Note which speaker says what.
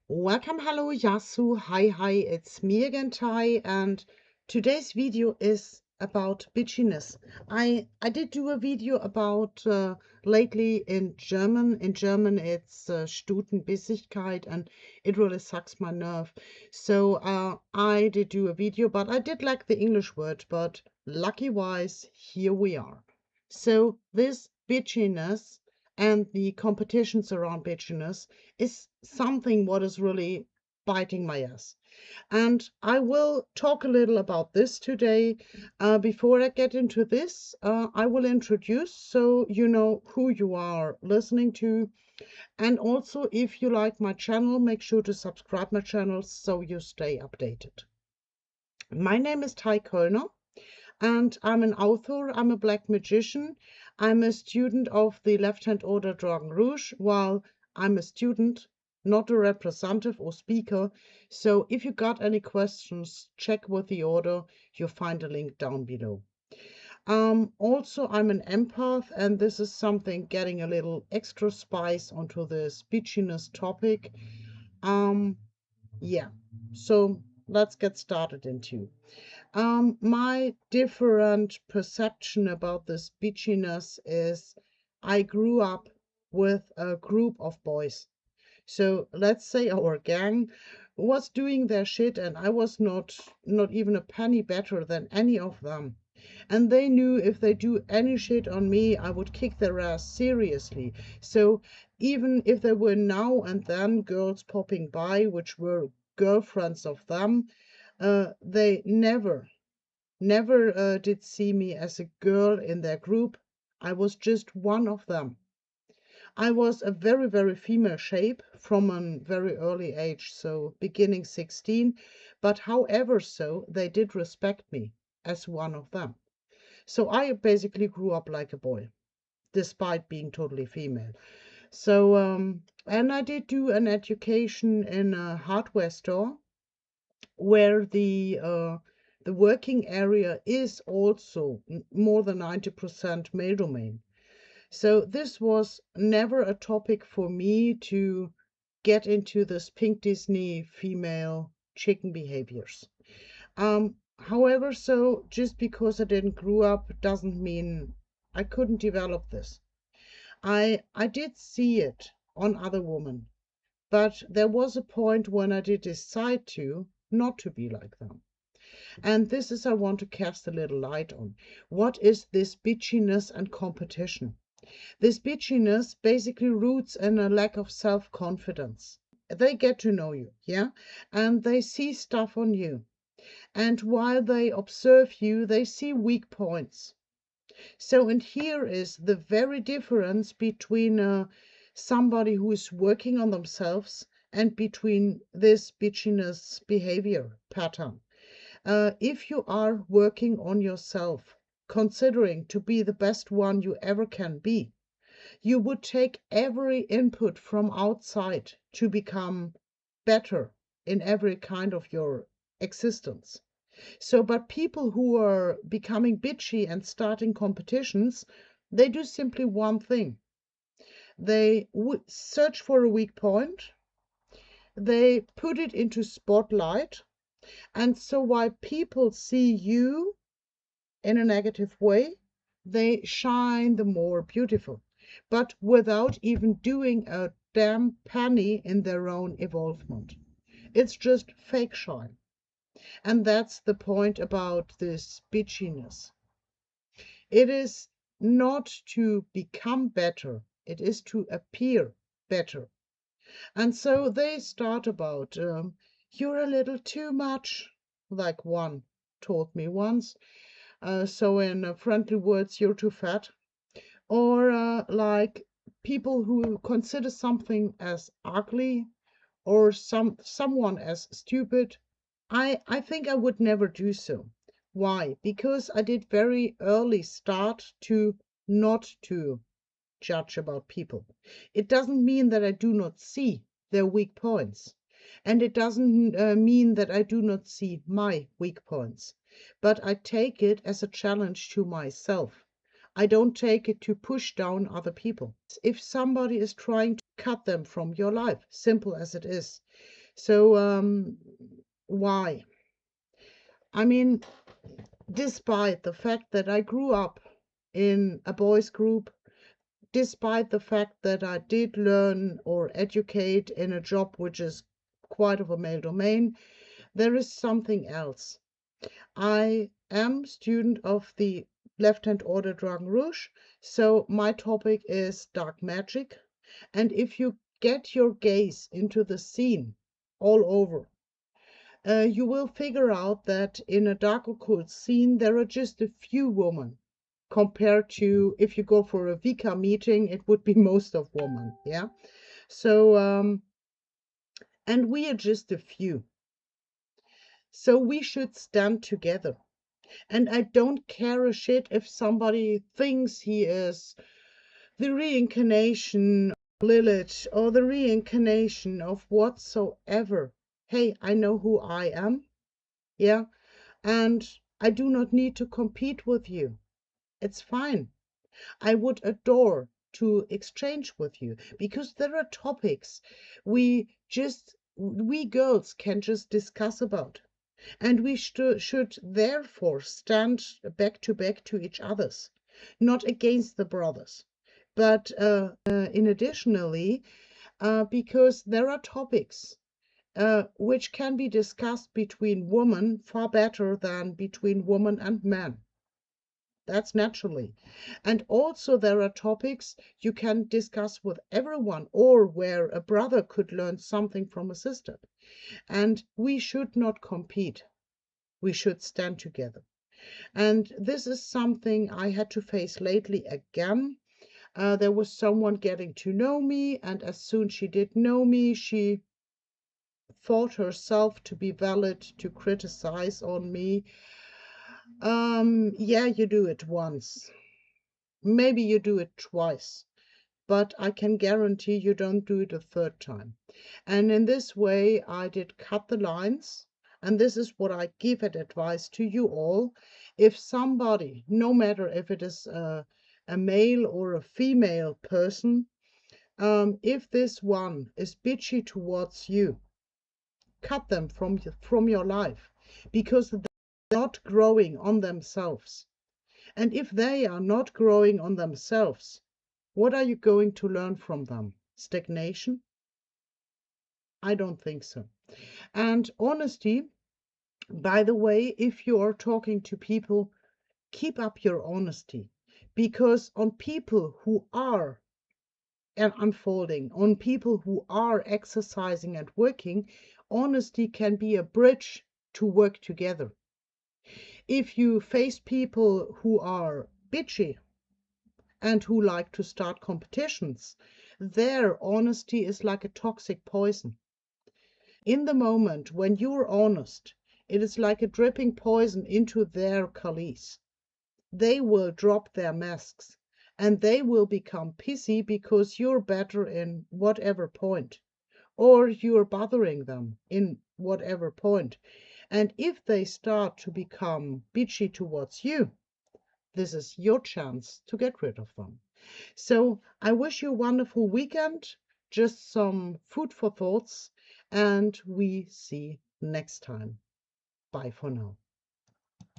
Speaker 1: Welcome, hello, Yasu. Hi, it's me again, Tai, and today's video is about bitchiness. I did do a video about lately in German. In German, it's Stutenbissigkeit, and it really sucks my nerve. So I did do a video, but I did like the English word, but lucky wise, here we are. So this bitchiness and the competitions around bitchiness is something what is really biting my ass. And I will talk a little about this today. Before I get into this, I will introduce so you know who you are listening to. And also, if you like my channel, make sure to subscribe my channel so you stay updated. My name is Tai Kölner and I'm an author, I'm a black magician, I'm a student of the left-hand Order Dragon Rouge, while I'm a student, not a representative or speaker. So if you got any questions, check with the order, you'll find a link down below. Also, I'm an empath, and this is something getting a little extra spice onto the bitchiness topic. Yeah, so let's get started into. My different perception about this bitchiness is I grew up with a group of boys. So let's say our gang was doing their shit and I was not even a penny better than any of them. And they knew if they do any shit on me, I would kick their ass seriously. So even if there were now and then girls popping by, which were girlfriends of them, they never did see me as a girl in their group. I was just one of them. I was a very female shape from a very early age, so beginning 16, but however so, they did respect me as one of them. So I basically grew up like a boy, despite being totally female. So, and I did do an education in a hardware store where the working area is also more than 90% male domain. So this was never a topic for me to get into this pink Disney female chicken behaviors. However, so just because I didn't grow up doesn't mean I couldn't develop this. I did see it on other women, but there was a point when I did decide to not to be like them. And this is I want to cast a little light on. What is this bitchiness and competition? This bitchiness basically roots in a lack of self-confidence. They get to know you, yeah? And they see stuff on you. And while they observe you, they see weak points. So, and here is the very difference between somebody who is working on themselves and between this bitchiness behavior pattern. If you are working on yourself, considering to be the best one you ever can be, you would take every input from outside to become better in every kind of your existence. So, but people who are becoming bitchy and starting competitions, they do simply one thing. They search for a weak point, they put it into spotlight, and so while people see you in a negative way, they shine the more beautiful, but without even doing a damn penny in their own evolvement. It's just fake shine. And that's the point about this bitchiness. It is not to become better, it is to appear better. And so they start about, you're a little too much, like one told me once. So in friendly words, you're too fat. Or like people who consider something as ugly or someone as stupid. I think I would never do so. Why? Because I did very early start to not to judge about people. It doesn't mean that I do not see their weak points. And it doesn't mean that I do not see my weak points. But I take it as a challenge to myself. I don't take it to push down other people. If somebody is trying to cut them from your life. Simple as it is. So why? I mean, despite the fact that I grew up in a boys' group, despite the fact that I did learn or educate in a job which is quite of a male domain, there is something else. I am student of the left-hand Order Dragon Rouge, so my topic is dark magic. And if you get your gaze into the scene all over, you will figure out that in a dark occult scene, there are just a few women compared to if you go for a Vika meeting, it would be most of women. Yeah. So, and we are just a few. So we should stand together. And I don't care a shit if somebody thinks he is the reincarnation of Lilith or the reincarnation of whatsoever. Hey, I know who I am. Yeah. And I do not need to compete with you. It's fine. I would adore to exchange with you because there are topics we girls can just discuss about. And we should therefore stand back to each other's, not against the brothers, but in additionally, because there are topics which can be discussed between women far better than between woman and man. That's naturally. And also there are topics you can discuss with everyone or where a brother could learn something from a sister. And we should not compete. We should stand together. And this is something I had to face lately again. There was someone getting to know me, and as soon she did know me, she thought herself to be valid to criticize on me. Yeah, you do it once. Maybe you do it twice, but I can guarantee you don't do it a third time. And in this way, I did cut the lines. And this is what I give as advice to you all. If somebody, no matter if it is a male or a female person, if this one is bitchy towards you, cut them from your life because they're not growing on themselves. And if they are not growing on themselves, what are you going to learn from them? Stagnation? I don't think so. And honesty, by the way, if you are talking to people, keep up your honesty, because on people who are unfolding, on people who are exercising and working, honesty can be a bridge to work together. If you face people who are bitchy and who like to start competitions, their honesty is like a toxic poison. In the moment when you're honest, it is like a dripping poison into their chalice. They will drop their masks and they will become pissy because you're better in whatever point, or you're bothering them in whatever point. And if they start to become bitchy towards you, this is your chance to get rid of them. So I wish you a wonderful weekend, just some food for thoughts, and we see next time. Bye for now.